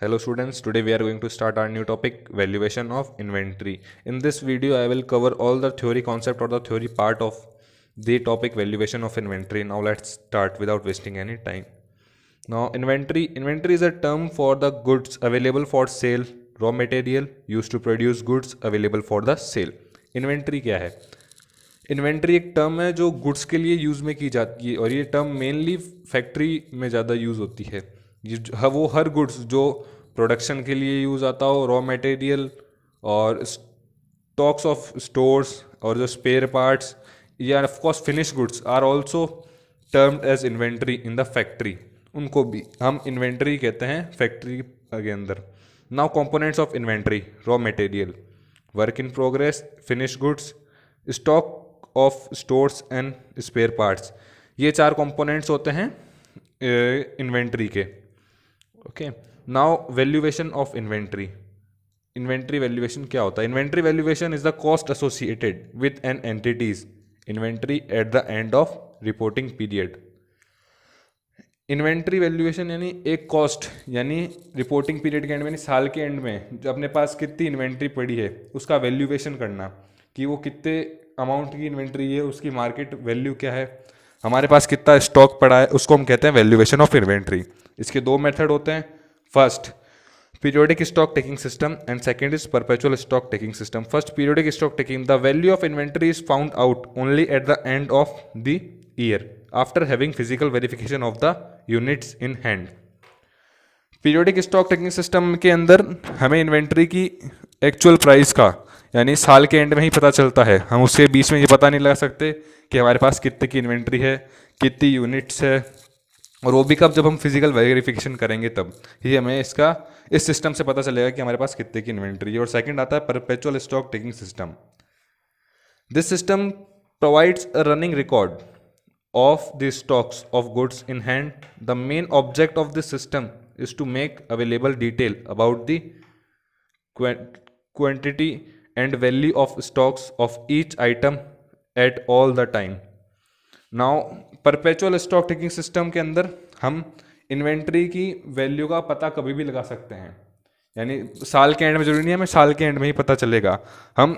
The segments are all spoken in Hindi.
Hello students, today we are going to start our new topic, valuation of inventory. In this video I will cover all the theory concept or the theory part of the topic valuation of inventory. Now let's start without wasting any time. Now inventory is a term for the goods available for sale, raw material used to produce goods available for the sale. Inventory क्या है? इन्वेंट्री एक टर्म है जो गुड्स के लिए यूज़ में की जाती है और ये टर्म मेनली फैक्ट्री में ज़्यादा यूज़ होती है। वो हर गुड्स जो प्रोडक्शन के लिए यूज़ आता हो, रॉ मटेरियल और स्टॉक्स ऑफ स्टोर्स और जो स्पेयर पार्ट्स या of course finish goods are also termed as inventory in the factory. उनको भी हम इन्वेंट्री कहते हैं फैक्ट्री के अंदर। Now components of inventory: raw material, work in progress, finish goods, stock of stores and spare parts. ये चार कंपोनेंट्स होते हैं इन्वेंट्री के। Okay, now valuation of inventory. Inventory valuation क्या होता है? Inventory valuation is the cost associated with an entities inventory at the end of reporting period. Inventory valuation यानी एक कॉस्ट, यानी रिपोर्टिंग पीरियड के एंड में, यानी साल के एंड में जो अपने पास कितनी इन्वेंट्री पड़ी है उसका वैल्यूएशन करना कि वो कितने अमाउंट की इन्वेंट्री है, उसकी मार्केट वैल्यू क्या है, हमारे पास कितना स्टॉक पड़ा है, उसको हम कहते हैं वैल्यूएशन ऑफ इन्वेंट्री। इसके दो मेथड होते हैं। First, periodic stock taking system and second is perpetual stock taking system. First, periodic stock taking, the value of inventory is found out only eight the end of the year after having physical verification of the units in hand. Periodic stock taking system के अंदर हमें इन्वेंट्री की एक्चुअल प्राइस का, यानी साल के एंड में ही पता चलता है। हम उसके बीच में ये पता नहीं लगा सकते कि हमारे पास कितने की इन्वेंट्री है, कितनी यूनिट्स है, और वो भी कब, जब हम फिजिकल वेरिफिकेशन करेंगे तब ही हमें इस सिस्टम से पता चलेगा कि हमारे पास कितने की इन्वेंट्री है। और सेकंड आता है perpetual stock taking system. This system provides a running record of the stocks of goods in hand. The main object of this system is to make available detail about the quantity and value of stocks of each item at all the time. Now perpetual stock taking system के अंदर हम इन्वेंट्री की वैल्यू का पता कभी भी लगा सकते हैं, यानी साल के एंड में, जरूरी नहीं है हमें साल के एंड में ही पता चलेगा। हम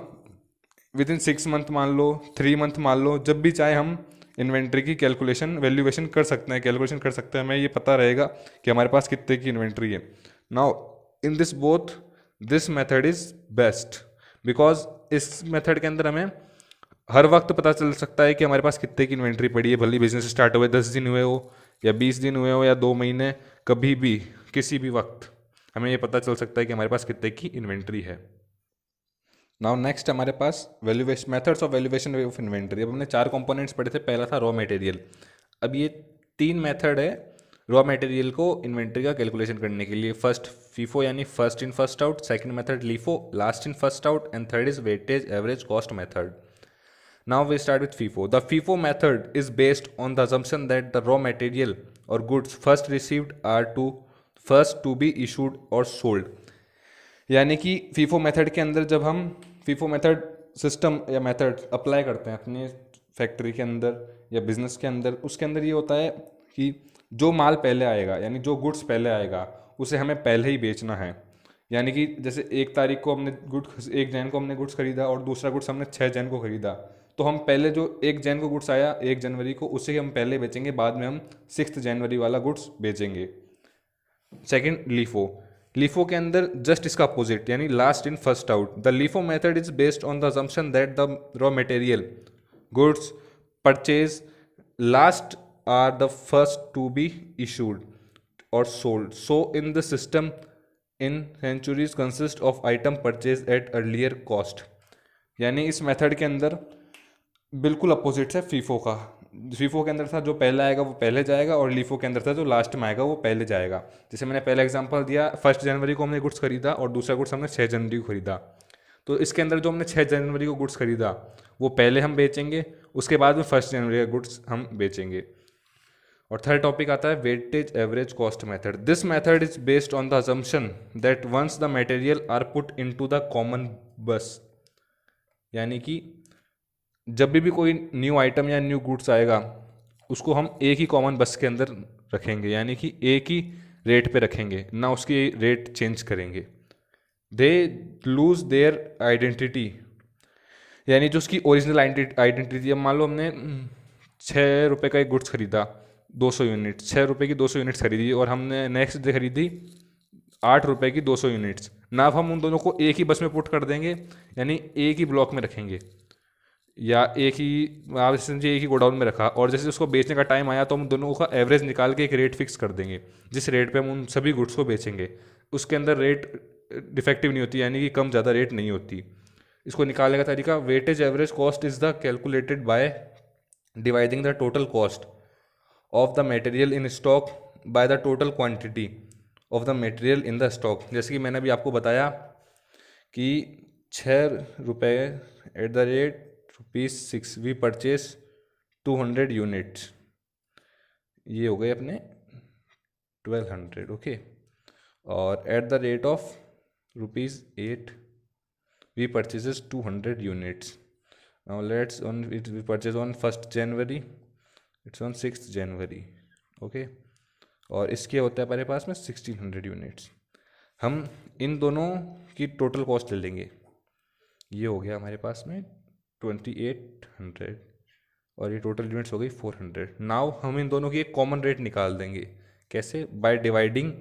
विद इन 6 मंथ मान लो, 3 मंथ मान लो, जब भी चाहे हम इन्वेंट्री की कैलकुलेशन वैल्यूएशन कर सकते हैं, कैलकुलेशन कर सकते हैं। हमें ये पता रहेगा कि हमारे पास कितने की इन्वेंट्री है। Now in this both this method is best because इस मेथड के अंदर हमें हर वक्त पता चल सकता है कि हमारे पास कितने की इन्वेंट्री पड़ी है। भले बिजनेस स्टार्ट हुए 10 दिन हुए हो या 20 दिन हुए हो या 2 महीने, कभी भी किसी भी वक्त हमें ये पता चल सकता है कि हमारे पास कितने की इन्वेंट्री है। नाउ नेक्स्ट हमारे पास valuation, methods of valuation of inventory. अब हमने 4 कंपोनेंट्स पढ़े थे। पहला था रॉ मटेरियल। अब ये 3 मेथड है रॉ मटेरियल को इन्वेंट्री का कैलकुलेशन करने के लिए। फर्स्ट फीफो यानी first in first out, second method LIFO last in first out, and third is weightage average cost method. Now we start with FIFO. The FIFO method is based on the assumption that the raw material और goods first received are first to be issued और सोल्ड। यानी कि फीफो मेथड के अंदर जब हम फीफो मेथड सिस्टम या मेथड अप्लाई करते हैं अपनी फैक्ट्री के अंदर या बिजनेस के अंदर, उसके अंदर ये होता है कि जो माल पहले आएगा, यानी जो गुड्स पहले आएगा, उसे हमें पहले ही बेचना है। यानी कि जैसे 1 तारीख को हमने 1 जैन को हमने गुड्स खरीदा और दूसरा गुड्स हमने 6 जैन को खरीदा, तो हम पहले जो 1 जैन को गुड्स आया 1 जनवरी को, उसे हम पहले बेचेंगे, बाद में हम 6 जनवरी वाला गुड्स बेचेंगे। Second LIFO. लीफो के अंदर जस्ट इसका अपोजिट, यानी last in first out. The LIFO method is based on the assumption that the raw material goods purchase last are the first to be issued or sold. So in the system in centuries consist of item purchased at earlier cost. यानी इस मेथड के अंदर बिल्कुल अपोजिट है फीफो का। फीफो के अंदर था जो पहले आएगा वो पहले जाएगा, और लीफो के अंदर था जो लास्ट में आएगा वो पहले जाएगा। जैसे मैंने पहले एग्जांपल दिया, 1 जनवरी को हमने गुड्स खरीदा और दूसरा गुड्स हमने 6 जनवरी को खरीदा, तो इसके अंदर जो हमने 6 जनवरी को गुड्स खरीदा वो पहले हम बेचेंगे, उसके बाद में 1 जनवरी का गुड्स हम बेचेंगे। और थर्ड टॉपिक आता है weightage average cost method. This method is based on the assumption that once the material are put into the common bus. यानी कि जब भी कोई न्यू आइटम या न्यू गुड्स आएगा उसको हम एक ही कॉमन बस के अंदर रखेंगे, यानी कि एक ही रेट पे रखेंगे, ना उसकी रेट चेंज करेंगे। दे लूज देयर आइडेंटिटी, यानी जो उसकी ओरिजिनल आइडेंटिटी थी। अब मान लो हमने 6 रुपये का एक गुड्स खरीदा, 200 यूनिट, 6 रुपये की 200 यूनिट्स खरीदी, और हमने नेक्स्ट डे खरीदी 8 रुपये की 200 यूनिट्स। ना अब हम उन दोनों को एक ही बस में पुट कर देंगे, यानी एक ही ब्लॉक में रखेंगे, या एक ही, आप समझिए एक ही गोडाउन में रखा, और जैसे उसको बेचने का टाइम आया तो हम दोनों का एवरेज निकाल के एक रेट फिक्स कर देंगे, जिस रेट पे हम उन सभी गुड्स को बेचेंगे। उसके अंदर रेट डिफेक्टिव नहीं होती, यानी कि कम ज़्यादा रेट नहीं होती। इसको निकालने का तरीका, weightage average cost is the calculated by dividing the total cost of the material in stock by the total quantity of the material in the stock. जैसे कि मैंने अभी आपको बताया कि 6 रुपये at the rate ₹6 we purchase 200 units, ये हो गए अपने 1200, ओके। और at the rate of ₹8 we purchases 200 units. Now let's on it, we purchase on 1 January, it's on 6 January, okay. और इसके होता है हमारे पास में 1600 यूनिट्स। हम इन दोनों की टोटल कॉस्ट ले लेंगे, ये हो गया हमारे पास में 2800, और ये टोटल यूनिट्स हो गई 400। नाउ हम इन दोनों की एक कॉमन रेट निकाल देंगे, कैसे? By dividing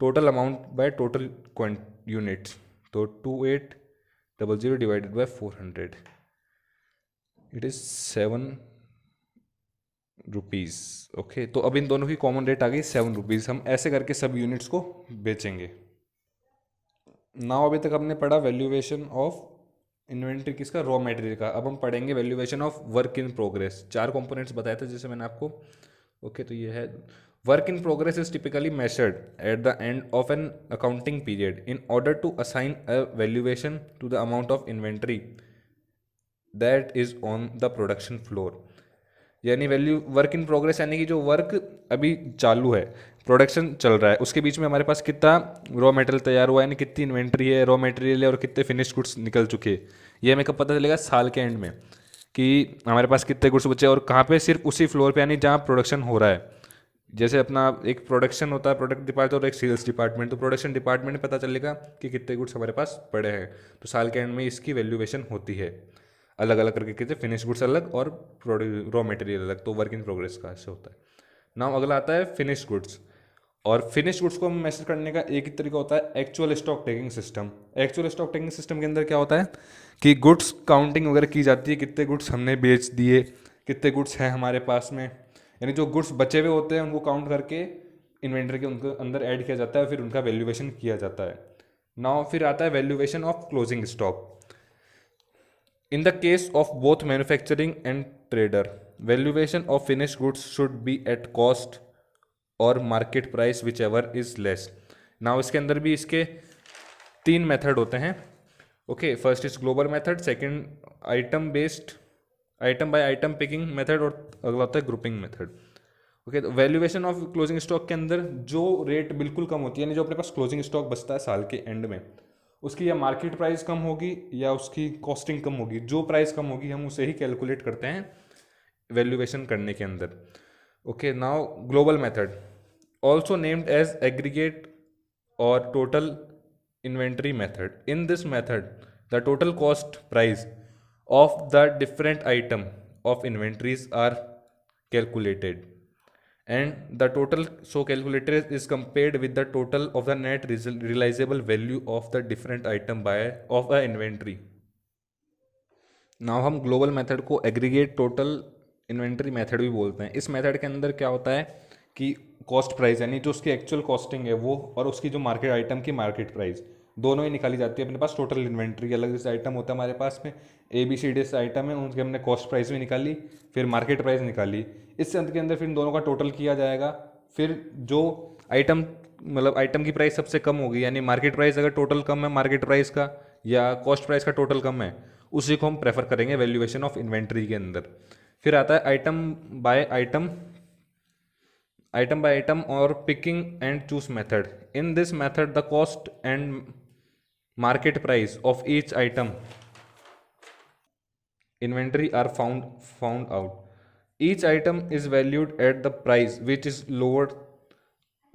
total amount by total units. तो 2800 divided by 400, it is 7 rupees, okay. तो अब इन दोनों की कॉमन रेट आ गई 7 रुपीज़। हम ऐसे करके सब यूनिट्स को बेचेंगे। नाउ अभी तक हमने पढ़ा वैल्यूएशन ऑफ इन्वेंट्री किसका? रॉ मटेरियल का। अब हम पढ़ेंगे valuation of work in progress. 4 components बताए थे जैसे मैंने आपको, ओके। तो ये है, work in progress is typically measured at the end of an accounting period in order to assign a valuation to the amount of inventory that is on the production floor. यानी वैल्यू वर्क इन प्रोग्रेस, यानी कि जो वर्क अभी चालू है, प्रोडक्शन चल रहा है, उसके बीच में हमारे पास कितना रॉ मटेरियल तैयार हुआ है, यानी कितनी इन्वेंट्री है, रॉ मटेरियल है, और कितने फिनिश गुड्स निकल चुके हैं। ये हमें कब पता चलेगा? साल के एंड में, कि हमारे पास कितने गुड्स बचे और कहाँ पे, सिर्फ उसी फ्लोर पे, यानी जहाँ प्रोडक्शन हो रहा है। जैसे अपना एक प्रोडक्शन होता है, प्रोडक्ट डिपार्टमेंट, और एक सेल्स डिपार्टमेंट। तो प्रोडक्शन डिपार्टमेंट में पता चलेगा कि कितने गुड्स हमारे पास पड़े हैं, तो साल के एंड में इसकी वैल्यूएशन होती है, अलग अलग करके कितने फिनिश गुड्स अलग और रॉ मटेरियल अलग। तो वर्क इन प्रोग्रेस का ऐसे होता है। नाउ अगला आता है फिनिश गुड्स। और फिनिश गुड्स को मेजर करने का एक ही तरीका होता है, actual stock taking system. Actual stock taking system के अंदर क्या होता है कि गुड्स काउंटिंग वगैरह की जाती है, कितने गुड्स हमने बेच दिए, कितने गुड्स हैं हमारे पास में, यानी जो गुड्स बचे हुए होते हैं उनको काउंट करके इन्वेंटरी के उनके अंदर ऐड किया जाता है, फिर उनका वैल्यूएशन किया जाता है। नाउ फिर आता है valuation of closing stock. In the case of both manufacturing and trader, valuation of finished goods should be at cost or market price whichever is less. Now इसके अंदर भी इसके 3 मेथड होते हैं, okay. First is global method, second item based, item by item picking method, और अगला होता है ग्रुपिंग मेथड, ओके। तो वैल्यूएशन ऑफ क्लोजिंग स्टॉक के अंदर जो रेट बिल्कुल कम होती है, यानी जो अपने पास क्लोजिंग स्टॉक बचता है साल के एंड में, उसकी या मार्केट प्राइस कम होगी या उसकी कॉस्टिंग कम होगी। जो प्राइस कम होगी हम उसे ही कैलकुलेट करते हैं वैल्यूएशन करने के अंदर, okay. Now global method, also named as aggregate और total inventory method. In this method the total cost price of the different item of inventories are calculated, and the total so calculated is compared with the total of the net realizable value of the different item by of a inventory. Now हम ग्लोबल मेथड को एग्रीगेट टोटल इन्वेंट्री मेथड भी बोलते हैं। इस मेथड के अंदर क्या होता है कि कॉस्ट प्राइस, यानी जो उसकी एक्चुअल कॉस्टिंग है वो, और उसकी जो मार्केट आइटम की मार्केट प्राइस, दोनों ही निकाली जाती है। अपने पास टोटल इन्वेंट्री अलग जैसे आइटम होता है हमारे पास में, ABCD आइटम है, उनके हमने कॉस्ट प्राइस भी निकाली, फिर मार्केट प्राइस निकाली। इस अंत के अंदर फिर इन दोनों का टोटल किया जाएगा। फिर जो आइटम, मतलब आइटम की प्राइस सबसे कम होगी, यानी मार्केट प्राइस अगर टोटल कम है मार्केट प्राइस का, या कॉस्ट प्राइस का टोटल कम है, उसी को हम प्रेफर करेंगे वैल्यूएशन ऑफ इन्वेंट्री के अंदर। फिर आता है item by item, item by item और picking and choose method. In this method the cost and market price of each item inventory are found out. Each item is valued at the price which is lower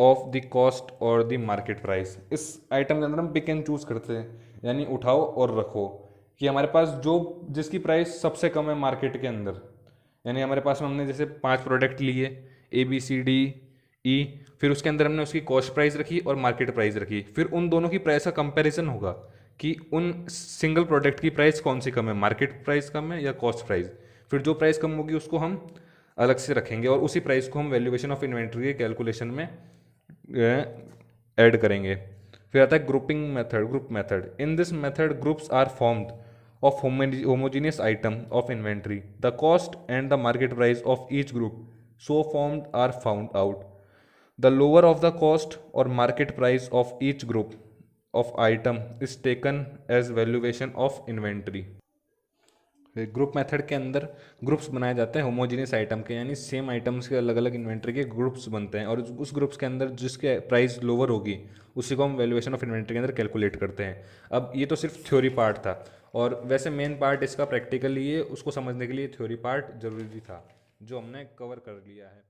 of the cost और द मार्केट प्राइस। इस आइटम के अंदर हम पिक एंड चूज करते हैं, यानी उठाओ और रखो, कि हमारे पास जो जिसकी प्राइस सबसे कम है मार्केट के अंदर, यानी हमारे पास में हमने जैसे 5 प्रोडक्ट लिए ABCDE, फिर उसके अंदर हमने उसकी कॉस्ट प्राइस रखी और मार्केट प्राइस रखी, फिर उन दोनों की प्राइस का कंपैरिजन होगा कि उन सिंगल प्रोडक्ट की प्राइस कौन सी कम है, मार्केट प्राइस कम है या कॉस्ट प्राइस। फिर जो प्राइस कम होगी उसको हम अलग से रखेंगे और उसी प्राइस को हम वैल्यूएशन ऑफ इन्वेंट्री के कैलकुलेशन में ऐड करेंगे। फिर आता है grouping method, group method. In this method groups are formed of homogeneous item of inventory. The cost and the market price of each group so formed are found out. The lower of the cost or market price of each group of item is taken as valuation of inventory. Group method के अंदर ग्रुप्स बनाए जाते हैं होमोजीनियस आइटम के, यानी सेम आइटम्स के अलग अलग इन्वेंट्री के ग्रुप्स बनते हैं, और उस ग्रुप्स के अंदर जिसके प्राइस लोअर होगी उसी को हम वैल्यूएशन ऑफ इन्वेंट्री के अंदर कैलकुलेट करते हैं। अब ये तो सिर्फ थ्योरी पार्ट था, और वैसे मेन पार्ट इसका प्रैक्टिकली ये उसको समझने के लिए थ्योरी पार्ट जरूरी था, जो हमने कवर कर लिया है।